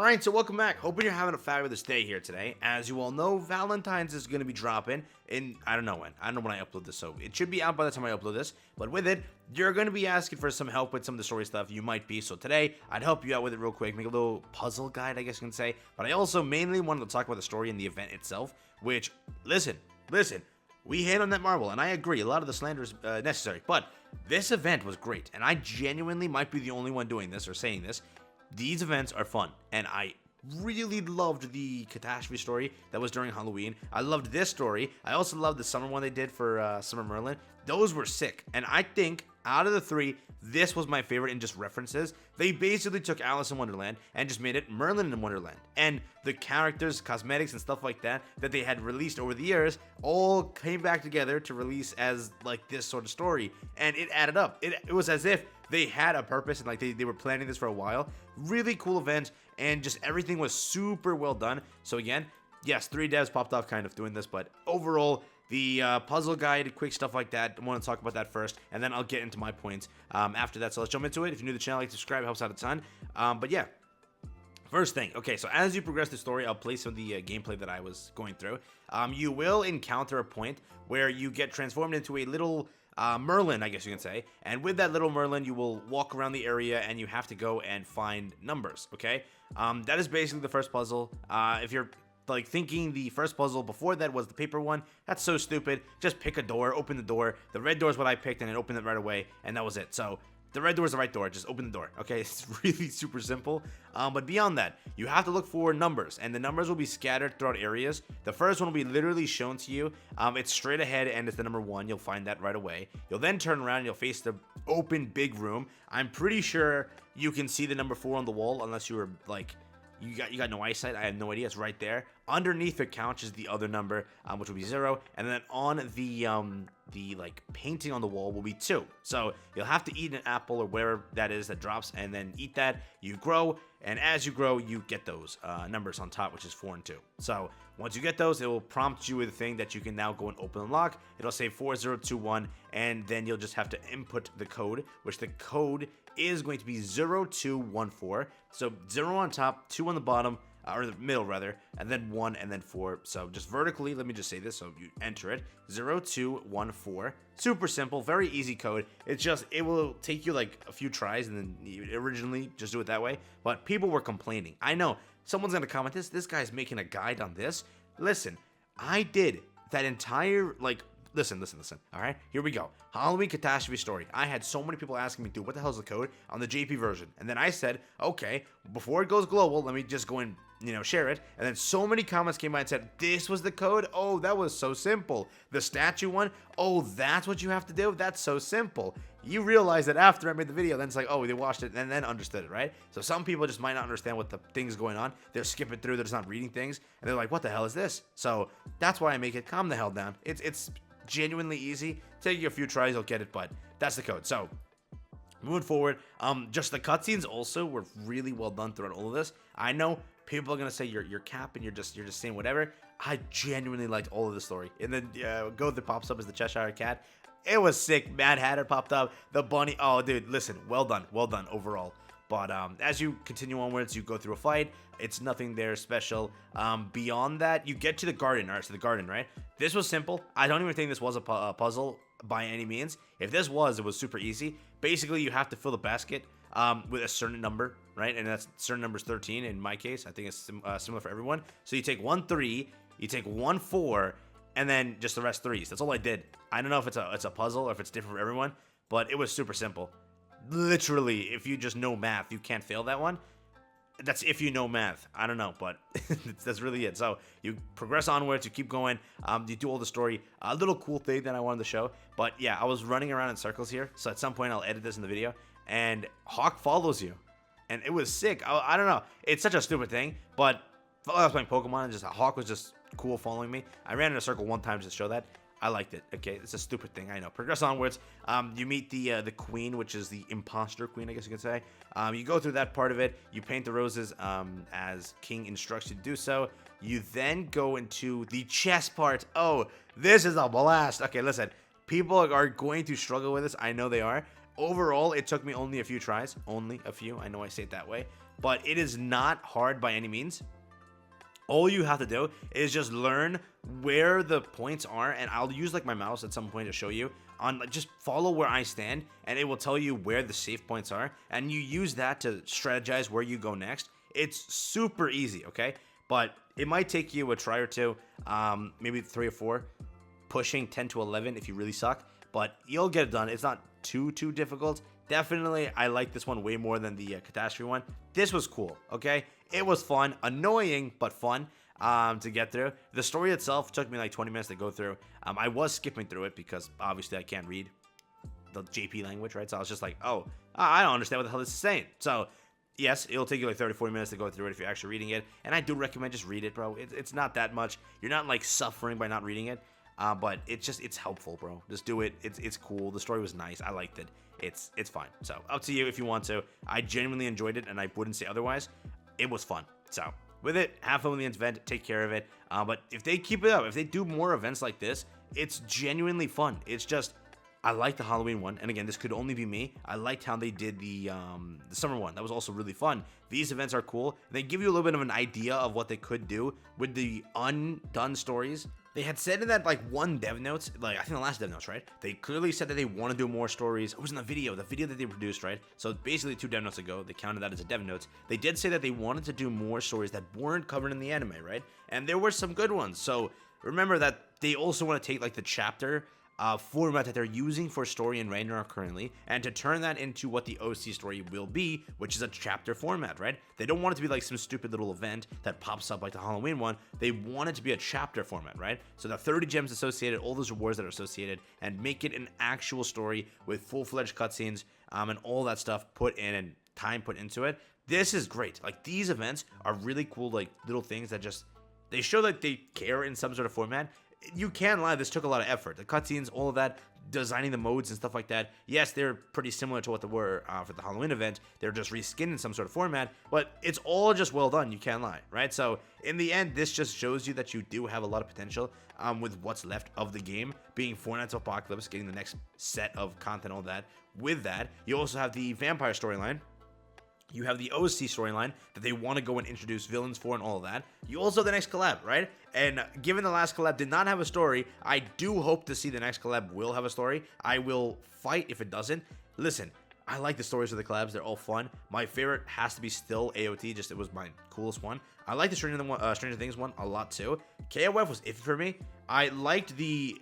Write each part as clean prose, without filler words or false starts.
Alright, so welcome back. Hoping you're having a fabulous day here today. As you all know, Valentine's is going to be dropping in, I don't know when. I don't know when I upload this, so it should be out by the time I upload this. But with it, you're going to be asking for some help with some of the story stuff. You might be. So today, I'd help you out with it real quick. Make a little puzzle guide, I guess you can say. But I also mainly wanted to talk about the story and the event itself. Which, listen. We hit on that marble, and I agree. A lot of the slander is necessary. But this event was great. And I genuinely might be the only one doing this or saying this. These events are fun, and I really loved the catastrophe story that was during Halloween. I loved this story. I also loved the summer one they did for Summer Merlin. Those were sick, and I think out of the three, this was my favorite in just references. They basically took Alice in Wonderland and just made it Merlin in Wonderland. And the characters, cosmetics, and stuff like that they had released over the years all came back together to release as like this sort of story. And it added up. It was as if they had a purpose and like they were planning this for a while. Really cool event, and just everything was super well done. So again, yes, 3 devs popped off kind of doing this, but overall, the puzzle guide, quick stuff like that, I want to talk about that first, and then I'll get into my points after that. So let's jump into it. If you're new to the channel, like, subscribe, helps out a ton. But yeah, first thing. Okay, so as you progress the story, I'll play some of the gameplay that I was going through. You will encounter a point where you get transformed into a little Merlin, I guess you can say. And with that little Merlin, you will walk around the area and you have to go and find numbers, okay? That is basically the first puzzle. If you're like thinking the first puzzle before that was the paper one, that's so stupid. Just pick a door, open the door. The red door is what I picked, and it opened it right away, and that was it. So the red door is the right door. Just open the door, okay? It's really super simple. But beyond that, you have to look for numbers, and the numbers will be scattered throughout areas. The first one will be literally shown to you. It's straight ahead, and it's the number 1. You'll find that right away. You'll then turn around, and you'll face the open big room. I'm pretty sure you can see the number 4 on the wall, unless you were like, you got no eyesight. I have no idea. It's right there. Underneath the couch is the other number, which will be 0, and then on the like painting on the wall will be 2. So you'll have to eat an apple or whatever that is that drops, and then eat that. You grow, and as you grow, you get those numbers on top, which is 4 and 2. So once you get those, it will prompt you with a thing that you can now go and open and lock. It'll say 4021, and then you'll just have to input the code, which the code is going to be 0214. So 0 on top, 2 on the bottom, or the middle rather, and then 1 and then 4. So just vertically, let me just say this, so you enter it, 0214. Super simple, very easy code. It's just, it will take you like a few tries, and then you originally just do it that way. But people were complaining. I know, someone's gonna comment, this guy's making a guide on this. Listen, I did that entire, like, Listen, all right? Here we go. Halloween catastrophe story. I had so many people asking me, dude, what the hell is the code on the JP version? And then I said, okay, before it goes global, let me just go and, share it. And then so many comments came by and said, this was the code? Oh, that was so simple. The statue one? Oh, that's what you have to do? That's so simple. You realize that after I made the video, then it's like, oh, they watched it and then understood it, right? So some people just might not understand what the thing's going on. They're skipping through, they're just not reading things. And they're like, what the hell is this? So that's why I make it. Calm the hell down. It's genuinely easy. Take you a few tries, you'll get it, but that's the code. So moving forward, just the cutscenes also were really well done throughout all of this. I know people are gonna say you're capping, you're just saying whatever. I genuinely liked all of the story. And then Go that pops up as the Cheshire Cat. It was sick. Mad Hatter popped up. The bunny. Oh, dude, listen, well done overall. But as you continue onwards, you go through a fight. It's nothing there special. Beyond that, you get to the garden. All right, so the garden, right? This was simple. I don't even think this was a puzzle by any means. If this was, it was super easy. Basically, you have to fill the basket with a certain number, right? And that's certain number's 13 in my case. I think it's similar for everyone. So you take 1 3, you take 1 4, and then just the rest 3s. That's all I did. I don't know if it's a puzzle or if it's different for everyone, but it was super simple. Literally, if you just know math, you can't fail that one. That's if you know math. I don't know, but that's really it. So you progress onwards, you keep going, you do all the story. A little cool thing that I wanted to show, but yeah, I was running around in circles here, so at some point I'll edit this in the video, and Hawk follows you, and it was sick. I don't know, it's such a stupid thing, but I was playing Pokemon, and just Hawk was just cool following me. I ran in a circle one time just to show that. I liked it. Okay, it's a stupid thing, I know. Progress onwards. You meet the queen, which is the imposter queen, I guess you could say. You go through that part of it. You paint the roses as King instructs you to do so. You then go into the chess part. Oh, this is a blast. Okay, listen. People are going to struggle with this. I know they are. Overall, it took me only a few tries. Only a few. I know I say it that way. but it is not hard by any means. All you have to do is just learn where the points are, and I'll use like my mouse at some point to show you on, like, just follow where I stand, and it will tell you where the safe points are, and you use that to strategize where you go next. It's super easy, okay? But it might take you a try or two, maybe 3 or 4, pushing 10 to 11 if you really suck, but you'll get it done. It's not too difficult. Definitely, I like this one way more than the catastrophe one. This was cool, okay? It was fun, annoying, but fun to get through. The story itself took me like 20 minutes to go through. I was skipping through it because obviously I can't read the JP language, right? So I was just like, oh, I don't understand what the hell this is saying. So yes, it'll take you like 30, 40 minutes to go through it if you're actually reading it. And I do recommend just read it, bro. It's not that much. You're not like suffering by not reading it. But it's helpful, bro. Just do it. It's cool. The story was nice. I liked it. It's fine. So up to you if you want to. I genuinely enjoyed it, and I wouldn't say otherwise. It was fun. So with it, have fun with the event. Take care of it. But if they keep it up, if they do more events like this, it's genuinely fun. It's just, I like the Halloween one, and again, this could only be me. I liked how they did the summer one. That was also really fun. These events are cool. They give you a little bit of an idea of what they could do with the undone stories. They had said in that like one dev notes, like I think the last dev notes, right? They clearly said that they want to do more stories. It was in the video that they produced, right? So basically 2 dev notes ago, they counted that as a dev notes. They did say that they wanted to do more stories that weren't covered in the anime, right? And there were some good ones. So remember that they also want to take like the chapter format that they're using for story in Ragnarok currently, and to turn that into what the OC story will be, which is a chapter format, right? They don't want it to be like some stupid little event that pops up like the Halloween one. They want it to be a chapter format, right? So the 30 gems associated, all those rewards that are associated, and make it an actual story with full-fledged cutscenes and all that stuff put in and time put into it. This is great. Like, these events are really cool, like little things that just, they show that they care in some sort of format. You can't lie, this took a lot of effort. The cutscenes, all of that, designing the modes and stuff like that. Yes, they're pretty similar to what they were for the Halloween event. They're just reskinned in some sort of format, but it's all just well done. You can't lie, right? So in the end, this just shows you that you do have a lot of potential with what's left of the game, being 4 Nights of Apocalypse, getting the next set of content, all that. With that, you also have the vampire storyline. You have the OC storyline that they want to go and introduce villains for and all of that. You also have the next collab, right? And given the last collab did not have a story, I do hope to see the next collab will have a story. I will fight if it doesn't. Listen, I like the stories of the collabs. They're all fun. My favorite has to be still AOT, just it was my coolest one. I like the Stranger Things one a lot too. KOF was iffy for me. I liked the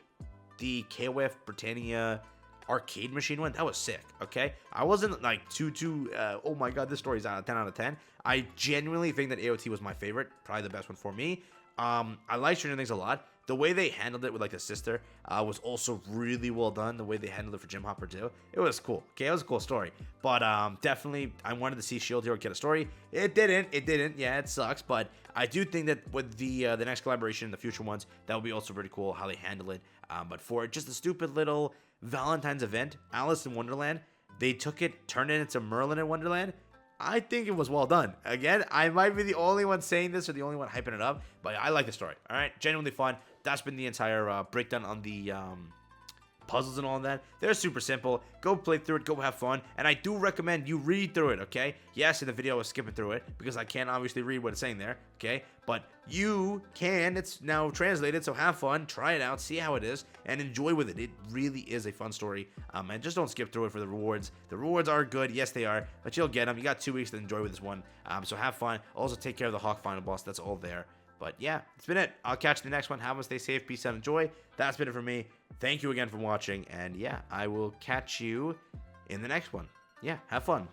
KOF Britannia arcade machine one. That was sick, okay? I wasn't like oh my god, this story's out of 10 out of 10. I genuinely think that AOT was my favorite, probably the best one for me. I like Stranger Things a lot. The way they handled it with like the sister was also really well done. The way they handled it for Jim Hopper too, it was cool. Okay, it was a cool story. But definitely, I wanted to see Shield Hero get a story. It didn't. Yeah, it sucks. But I do think that with the next collaboration, the future ones, that will be also pretty cool how they handle it. But for just a stupid little Valentine's event, Alice in Wonderland, they took it, turned it into Merlin in Wonderland. I think it was well done. Again, I might be the only one saying this or the only one hyping it up, but I like the story. All right, genuinely fun. That's been the entire breakdown on the puzzles and all that. They're super simple. Go play through it, go have fun, and I do recommend you read through it, okay? Yes, in the video I was skipping through it because I can't obviously read what it's saying there, okay? But you can. It's now translated, so have fun, try it out, see how it is, and enjoy with it. It really is a fun story, and just don't skip through it for the rewards. The rewards are good, yes they are, but you'll get them. You got 2 weeks to enjoy with this one, so have fun. Also take care of the Hawk final boss. That's all there. But yeah, that's been it. I'll catch you in the next one. Have fun, stay safe, peace out, enjoy. That's been it for me. Thank you again for watching, and yeah, I will catch you in the next one. Yeah, have fun.